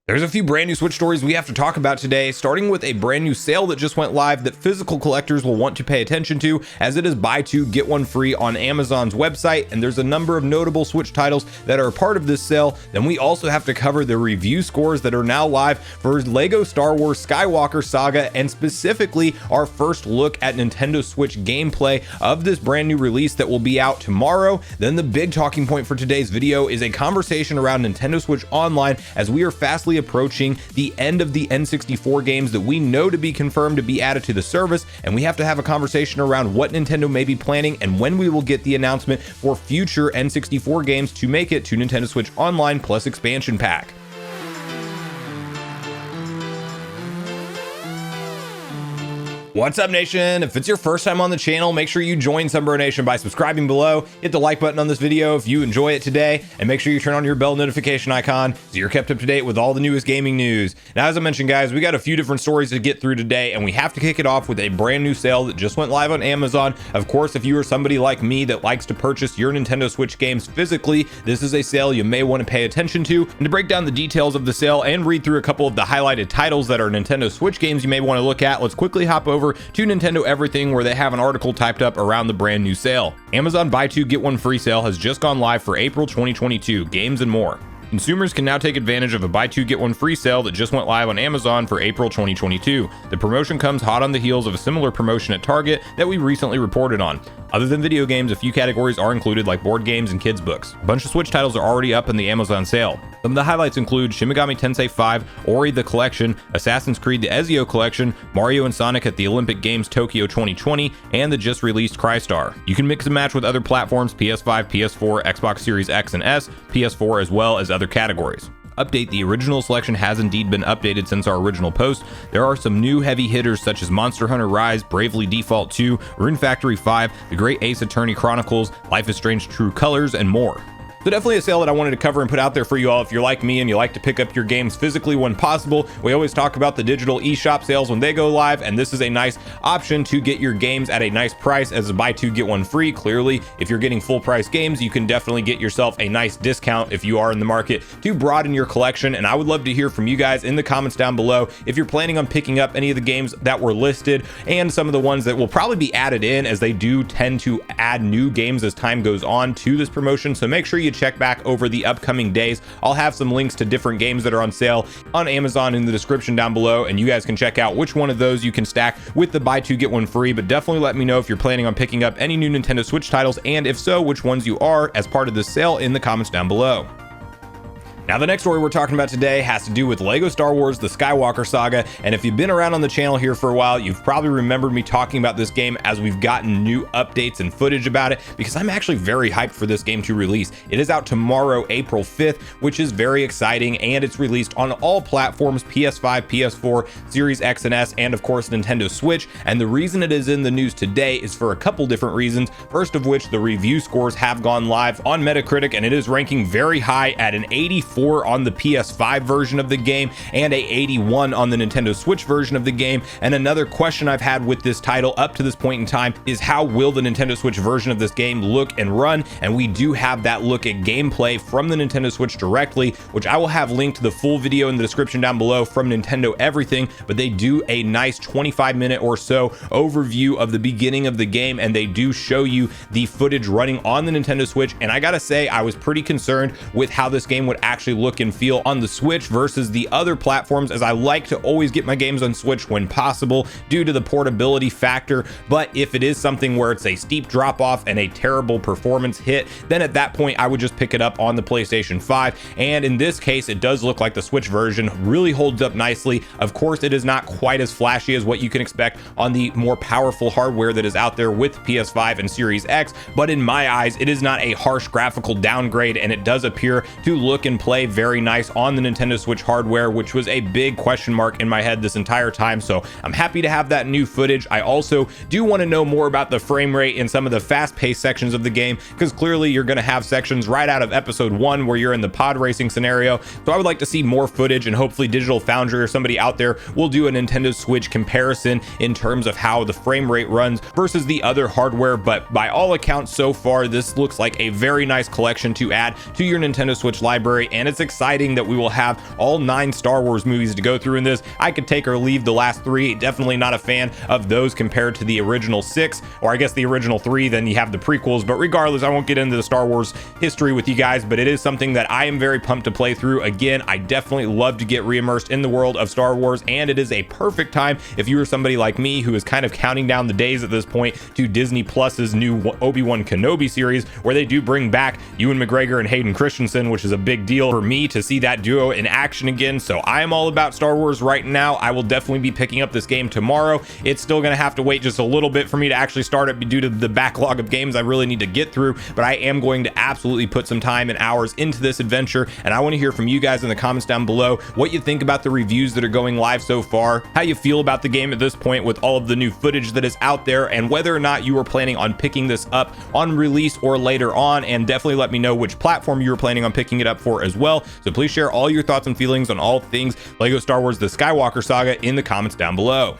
There's a few brand new Switch stories we have to talk about today, starting with a brand new sale that just went live that physical collectors will want to pay attention to, as it is buy two, get one free on Amazon's website, and there's a number of notable Switch titles that are a part of this sale. Then we also have to cover the review scores that are now live for LEGO Star Wars Skywalker Saga, and specifically our first look at Nintendo Switch gameplay of this brand new release that will be out tomorrow. Then the big talking point for today's video is a conversation around Nintendo Switch Online, as we are fastly approaching the end of the N64 games that we know to be confirmed to be added to the service, and we have to have a conversation around what Nintendo may be planning and when we will get the announcement for future N64 games to make it to Nintendo Switch Online plus expansion pack. What's up, Nation? If it's your first time on the channel, make sure you join Sunbro Nation by subscribing below. Hit the like button on this video if you enjoy it today, and make sure you turn on your bell notification icon so you're kept up to date with all the newest gaming news. Now, as I mentioned, guys, we got a few different stories to get through today, and we have to kick it off with a brand new sale that just went live on Amazon. Of course, if you are somebody like me that likes to purchase your Nintendo Switch games physically, this is a sale you may want to pay attention to. And to break down the details of the sale and read through a couple of the highlighted titles that are Nintendo Switch games you may want to look at, let's quickly hop over to Nintendo Everything, where they have an article typed up around the brand new sale. Amazon buy two get one free sale has just gone live for April 2022, games and more. Consumers can now take advantage of a buy two get one free sale that just went live on Amazon for April 2022. The promotion comes hot on the heels of a similar promotion at Target that we recently reported on. Other than video games, a few categories are included, like board games and kids books. A bunch of Switch titles are already up in the Amazon sale. Some of the highlights include Shin Megami Tensei 5, Ori the Collection, Assassin's Creed the Ezio Collection, Mario and Sonic at the Olympic Games Tokyo 2020, and the just released Crystar. You can mix and match with other platforms, PS5, PS4, Xbox Series X and S, PS4, as well as other categories. Update: the original selection has indeed been updated since our original post. There are some new heavy hitters such as Monster Hunter Rise, Bravely Default 2, Rune Factory 5, The Great Ace Attorney Chronicles, Life is Strange True Colors, and more. So definitely a sale that I wanted to cover and put out there for you all if you're like me and you like to pick up your games physically when possible. We always talk about the digital eShop sales when they go live, and this is a nice option to get your games at a nice price as a buy two get one free. Clearly, if you're getting full price games, you can definitely get yourself a nice discount if you are in the market to broaden your collection. And I would love to hear from you guys in the comments down below if you're planning on picking up any of the games that were listed and some of the ones that will probably be added in, as they do tend to add new games as time goes on to this promotion. So make sure you check back over the upcoming days. I'll have some links to different games that are on sale on Amazon in the description down below, and you guys can check out which one of those you can stack with the buy two get one free. But definitely let me know if you're planning on picking up any new Nintendo Switch titles, and if so, which ones you are as part of this sale in the comments down below. Now, the next story we're talking about today has to do with LEGO Star Wars The Skywalker Saga, and if you've been around on the channel here for a while, you've probably remembered me talking about this game as we've gotten new updates and footage about it, because I'm actually very hyped for this game to release. It is out tomorrow, April 5th, which is very exciting, and it's released on all platforms, PS5, PS4, Series X and S, and of course Nintendo Switch. And the reason it is in the news today is for a couple different reasons, first of which the review scores have gone live on Metacritic, and it is ranking very high at an 84 on the PS5 version of the game and a 81 on the Nintendo Switch version of the game. And another question I've had with this title up to this point in time is, how will the Nintendo Switch version of this game look and run? And we do have that look at gameplay from the Nintendo Switch directly, which I will have linked to the full video in the description down below from Nintendo Everything. But they do a nice 25-minute or so overview of the beginning of the game, and they do show you the footage running on the Nintendo Switch. And I gotta say, I was pretty concerned with how this game would actually look and feel on the Switch versus the other platforms, as I like to always get my games on Switch when possible due to the portability factor. But if it is something where it's a steep drop off and a terrible performance hit, then at that point I would just pick it up on the PlayStation 5. And in this case, it does look like the Switch version really holds up nicely. Of course, it is not quite as flashy as what you can expect on the more powerful hardware that is out there with PS5 and Series X, but in my eyes, it is not a harsh graphical downgrade, and it does appear to look and play very nice on the Nintendo Switch hardware, which was a big question mark in my head this entire time. So I'm happy to have that new footage. I also do want to know more about the frame rate in some of the fast-paced sections of the game, because clearly you're going to have sections right out of episode 1 where you're in the pod racing scenario. So I would like to see more footage, and hopefully Digital Foundry or somebody out there will do a Nintendo Switch comparison in terms of how the frame rate runs versus the other hardware. But by all accounts so far, this looks like a very nice collection to add to your Nintendo Switch library, and and it's exciting that we will have all 9 Star Wars movies to go through in this. I could take or leave the last 3. Definitely not a fan of those compared to the original 6, or I guess the original 3. Then you have the prequels, but regardless, I won't get into the Star Wars history with you guys, but it is something that I am very pumped to play through. Again, I definitely love to get re-immersed in the world of Star Wars, and it is a perfect time if you are somebody like me who is kind of counting down the days at this point to Disney Plus's new Obi-Wan Kenobi series, where they do bring back Ewan McGregor and Hayden Christensen, which is a big deal for me to see that duo in action again. So I am all about Star Wars right now. I will definitely be picking up this game tomorrow. It's still going to have to wait just a little bit for me to actually start it due to the backlog of games I really need to get through, but I am going to absolutely put some time and hours into this adventure, and I want to hear from you guys in the comments down below what you think about the reviews that are going live so far, how you feel about the game at this point with all of the new footage that is out there, and whether or not you are planning on picking this up on release or later on, and definitely let me know which platform you were planning on picking it up for as well. So please share all your thoughts and feelings on all things Lego Star Wars The Skywalker Saga in the comments down below.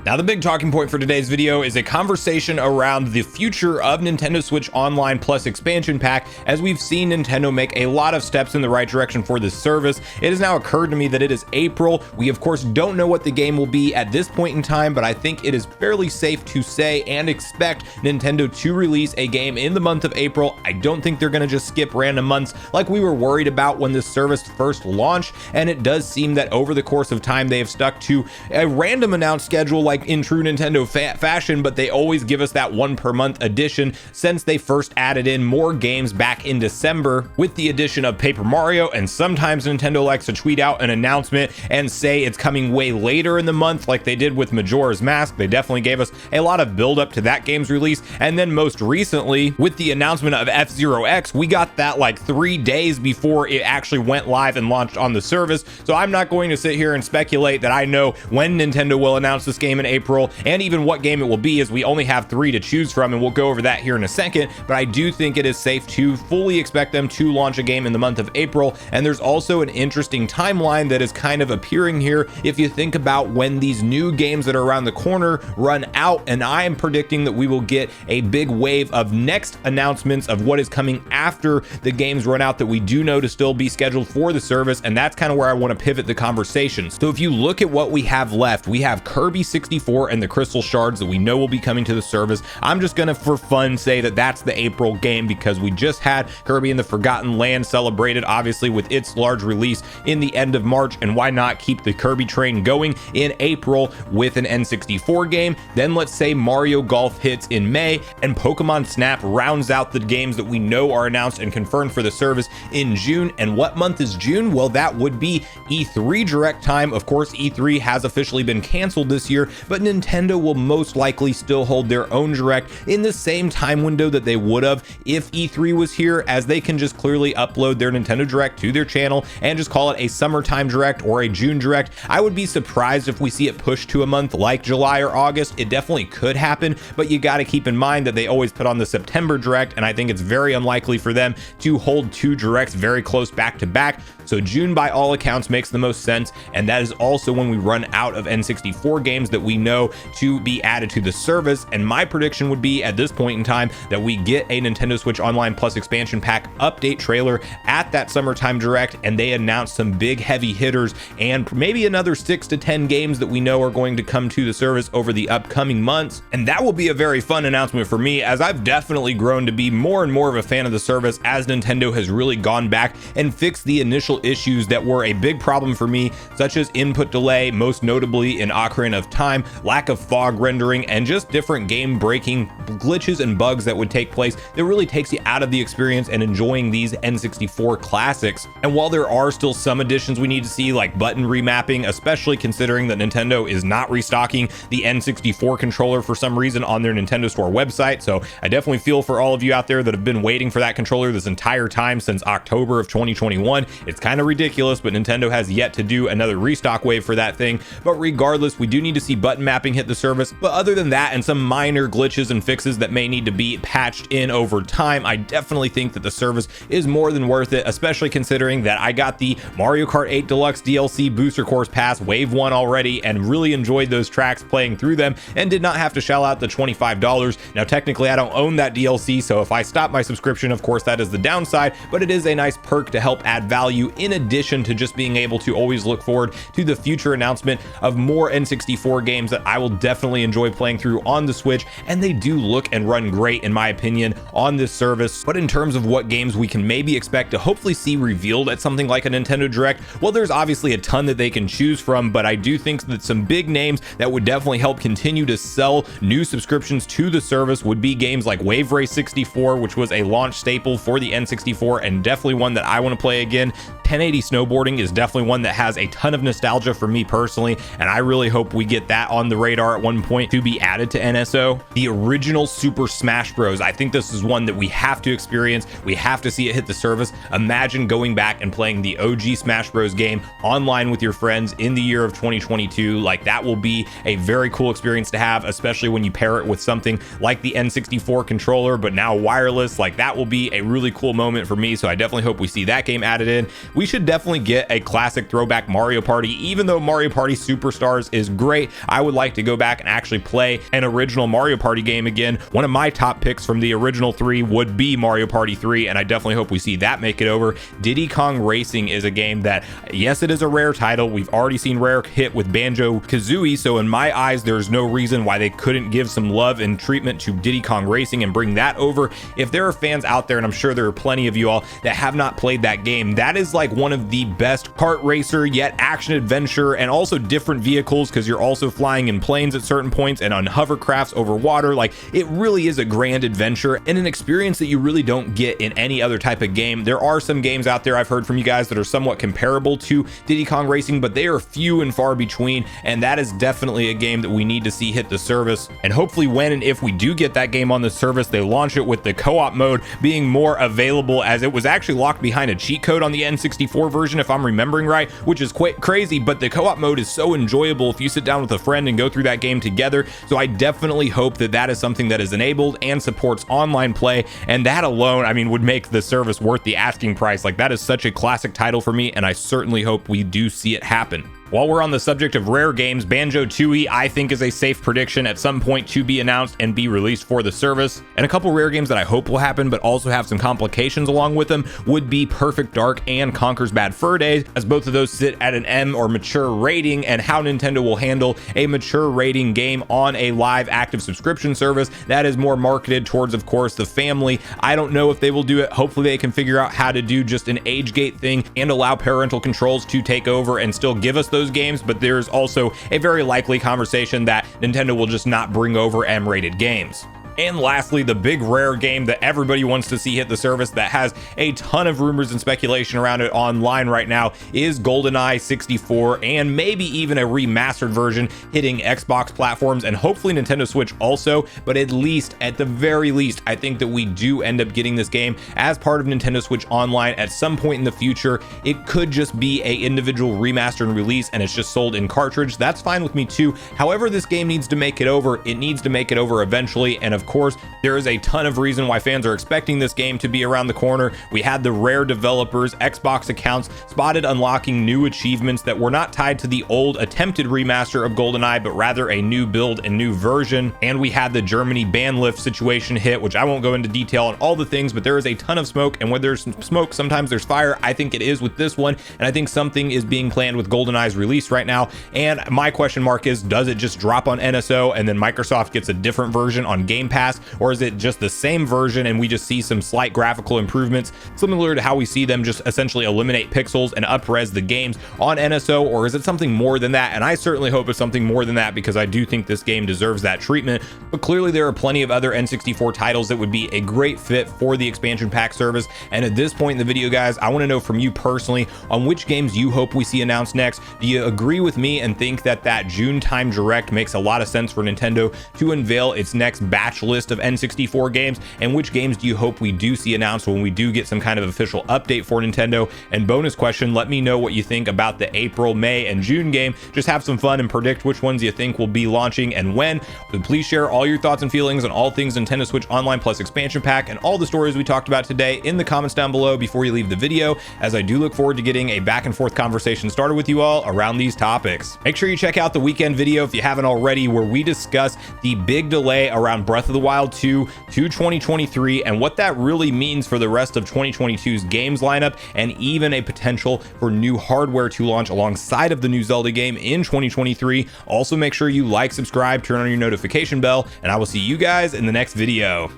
Now, the big talking point for today's video is a conversation around the future of Nintendo Switch Online Plus expansion pack. As we've seen Nintendo make a lot of steps in the right direction for this service, it has now occurred to me that it is April. We of course don't know what the game will be at this point in time, but I think it is fairly safe to say and expect Nintendo to release a game in the month of April. I don't think they're going to just skip random months like we were worried about when this service first launched, and it does seem that over the course of time they have stuck to a random announced schedule like in true Nintendo fashion, but they always give us that 1 per month edition since they first added in more games back in December with the addition of Paper Mario. And sometimes Nintendo likes to tweet out an announcement and say it's coming way later in the month, like they did with Majora's Mask. They definitely gave us a lot of build up to that game's release, and then most recently with the announcement of F-Zero X, we got that like 3 days before it actually went live and launched on the service. So I'm not going to sit here and speculate that I know when Nintendo will announce this game in April and even what game it will be, as we only have 3 to choose from, and we'll go over that here in a second. But I do think it is safe to fully expect them to launch a game in the month of April. And there's also an interesting timeline that is kind of appearing here if you think about when these new games that are around the corner run out, and I am predicting that we will get a big wave of next announcements of what is coming after the games run out that we do know to still be scheduled for the service, and that's kind of where I want to pivot the conversation. So if you look at what we have left, we have Kirby 64 and the Crystal Shards that we know will be coming to the service. I'm just gonna for fun say that that's the April game because we just had Kirby and the Forgotten Land celebrated obviously with its large release in the end of March, and why not keep the Kirby train going in April with an N64 game. Then let's say Mario Golf hits in May and Pokemon Snap rounds out the games that we know are announced and confirmed for the service in June. And what month is June? Well, that would be E3 Direct time. Of course, E3 has officially been canceled this year, but Nintendo will most likely still hold their own Direct in the same time window that they would have if E3 was here, as they can just clearly upload their Nintendo Direct to their channel and just call it a summertime Direct or a June Direct. I would be surprised if we see it pushed to a month like July or August. It definitely could happen, but you got to keep in mind that they always put on the September Direct, and I think it's very unlikely for them to hold 2 Directs very close back to back. So June by all accounts makes the most sense, and that is also when we run out of N64 games that we know to be added to the service. And my prediction would be at this point in time that we get a Nintendo Switch Online Plus expansion pack update trailer at that summertime Direct, and they announce some big heavy hitters and maybe another 6 to 10 games that we know are going to come to the service over the upcoming months. And that will be a very fun announcement for me, as I've definitely grown to be more and more of a fan of the service as Nintendo has really gone back and fixed the initial issues that were a big problem for me, such as input delay, most notably in Ocarina of Time, lack of fog rendering, and just different game breaking glitches and bugs that would take place that really takes you out of the experience and enjoying these N64 classics. And while there are still some additions we need to see, like button remapping, especially considering that Nintendo is not restocking the N64 controller for some reason on their Nintendo Store website, so I definitely feel for all of you out there that have been waiting for that controller this entire time since October of 2021. It's kind of ridiculous, but Nintendo has yet to do another restock wave for that thing. But regardless, we do need to see button mapping hit the service. But other than that, and some minor glitches and fixes that may need to be patched in over time, I definitely think that the service is more than worth it, especially considering that I got the Mario Kart 8 Deluxe DLC Booster Course Pass Wave 1 already and really enjoyed those tracks playing through them and did not have to shell out the $25. Now, technically, I don't own that DLC, so if I stop my subscription, of course, that is the downside, but it is a nice perk to help add value in addition to just being able to always look forward to the future announcement of more N64 games that I will definitely enjoy playing through on the Switch, and they do look and run great in my opinion on this service. But in terms of what games we can maybe expect to hopefully see revealed at something like a Nintendo Direct, well, there's obviously a ton that they can choose from, but I do think that some big names that would definitely help continue to sell new subscriptions to the service would be games like Wave Race 64, which was a launch staple for the N64 and definitely one that I want to play again. 1080 snowboarding is definitely one that has a ton of nostalgia for me personally, and I really hope we get that on the radar at one point to be added to NSO. The original Super Smash Bros. I think this is one that we have to experience. We have to see it hit the service. Imagine going back and playing the OG Smash Bros. Game online with your friends in the year of 2022. Like, that will be a very cool experience to have, especially when you pair it with something like the N64 controller, but now wireless. Like, that will be a really cool moment for me, so I definitely hope we see that game added in. We should definitely get a classic throwback Mario Party. Even though Mario Party Superstars is great, I would like to go back and actually play an original Mario Party game again. One of my top picks from the original 3 would be Mario Party 3, and I definitely hope we see that make it over. Diddy Kong Racing is a game that, yes, it is a Rare title. We've already seen Rare hit with Banjo-Kazooie, so in my eyes, there's no reason why they couldn't give some love and treatment to Diddy Kong Racing and bring that over. If there are fans out there, and I'm sure there are plenty of you all that have not played that game, that is like one of the best kart racer yet action adventure, and also different vehicles because you're also flying in planes at certain points and on hovercrafts over water. Like, it really is a grand adventure and an experience that you really don't get in any other type of game. There are some games out there I've heard from you guys that are somewhat comparable to Diddy Kong Racing, but they are few and far between, and that is definitely a game that we need to see hit the service. And hopefully when and if we do get that game on the service, they launch it with the co-op mode being more available, as it was actually locked behind a cheat code on the N64 version, if I'm remembering right, which is quite crazy, but the co-op mode is so enjoyable if you sit down with a friend and go through that game together. So I definitely hope that that is something that is enabled and supports online play, and that alone, I mean, would make the service worth the asking price. Like, that is such a classic title for me, and I certainly hope we do see it happen. While we're on the subject of Rare games, Banjo-Tooie I think is a safe prediction at some point to be announced and be released for the service. And a couple Rare games that I hope will happen but also have some complications along with them would be Perfect Dark and Conker's Bad Fur Day, as both of those sit at an M or mature rating, and how Nintendo will handle a mature rating game on a live active subscription service that is more marketed towards, of course, the family. I don't know if they will do it. Hopefully they can figure out how to do just an age gate thing and allow parental controls to take over and still give us those games, but there's also a very likely conversation that Nintendo will just not bring over M-rated games. And lastly, the big Rare game that everybody wants to see hit the service, that has a ton of rumors and speculation around it online right now, is GoldenEye 64, and maybe even a remastered version hitting Xbox platforms and hopefully Nintendo Switch also. But at least, at the very least, I think that we do end up getting this game as part of Nintendo Switch Online at some point in the future. It could just be a individual remaster and release, and it's just sold in cartridge. That's fine with me too. However, this game needs to make it over. It needs to make it over eventually, and of course, there is a ton of reason why fans are expecting this game to be around the corner. We had the Rare developers, Xbox accounts spotted unlocking new achievements that were not tied to the old attempted remaster of GoldenEye, but rather a new build and new version. And we had the Germany ban lift situation hit, which I won't go into detail on all the things, but there is a ton of smoke, and when there's smoke, sometimes there's fire. I think it is with this one, and I think something is being planned with GoldenEye's release right now. And my question mark is, does it just drop on NSO and then Microsoft gets a different version on Game Pass, or is it just the same version and we just see some slight graphical improvements similar to how we see them just essentially eliminate pixels and up-res the games on NSO, or is it something more than that? And I certainly hope it's something more than that, because I do think this game deserves that treatment. But clearly there are plenty of other N64 titles that would be a great fit for the expansion pack service. And at this point in the video, guys, I want to know from you personally on which games you hope we see announced next. Do you agree with me and think that June time direct makes a lot of sense for Nintendo to unveil its next batch list of N64 games, and which games do you hope we do see announced when we do get some kind of official update for Nintendo? And bonus question, let me know what you think about the April, May, and June game. Just have some fun and predict which ones you think will be launching and when. But please share all your thoughts and feelings on all things Nintendo Switch Online Plus expansion pack and all the stories we talked about today in the comments down below before you leave the video, as I do look forward to getting a back and forth conversation started with you all around these topics. Make sure you check out the weekend video if you haven't already, where we discuss the big delay around Breath of the Wild 2 to 2023 and what that really means for the rest of 2022's games lineup, and even a potential for new hardware to launch alongside of the new Zelda game in 2023. Also, make sure you like, subscribe, turn on your notification bell, and I will see you guys in the next video.